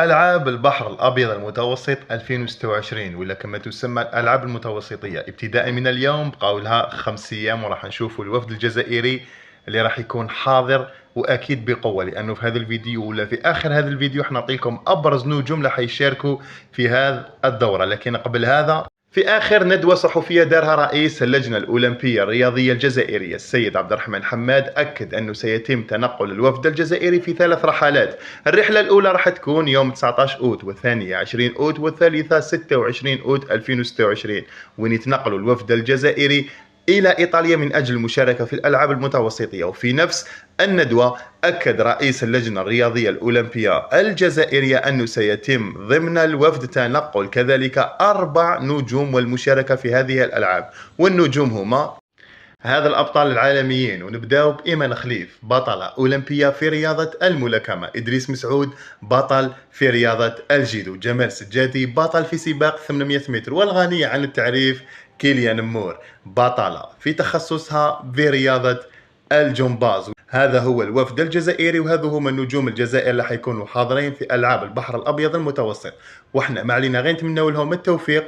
ألعاب البحر الأبيض المتوسط 2026 ولا كما تسمى الألعاب المتوسطية ابتداء من اليوم بقاو لها 5 أيام وراح نشوفوا الوفد الجزائري اللي راح يكون حاضر وأكيد بقوة، لأنه في هذا الفيديو ولا في آخر هذا الفيديو حنعطي لكم أبرز نجوم راح يشاركوا في هذه الدورة. لكن قبل هذا، في آخر ندوة صحفية دارها رئيس اللجنة الأولمبية الرياضية الجزائرية السيد عبد الرحمن حماد، أكد أنه سيتم تنقل الوفد الجزائري في 3 رحلات. الرحلة الأولى راح تكون يوم 19 أوت، والثانية 20 أوت، والثالثة 26 أوت 2026، وين يتنقل الوفد الجزائري إلى إيطاليا من أجل المشاركة في الألعاب المتوسطية. وفي نفس الندوة أكد رئيس اللجنة الرياضية الأولمبية الجزائرية أنه سيتم ضمن الوفد تنقل كذلك 4 نجوم والمشاركة في هذه الألعاب، والنجوم هما هذا الأبطال العالميين. ونبداو بإيمان خليف، بطلة أولمبية في رياضة الملاكمة، إدريس مسعود بطل في رياضة الجيدو، جمال سجادي بطل في سباق 800 متر، والغنية عن التعريف كيليان مور بطلة في تخصصها في رياضة الجمباز. هذا هو الوفد الجزائري، وهذا هم النجوم الجزائر اللي حيكونوا حاضرين في ألعاب البحر الأبيض المتوسط، واحنا ما علينا غير نتمنوا لهم التوفيق.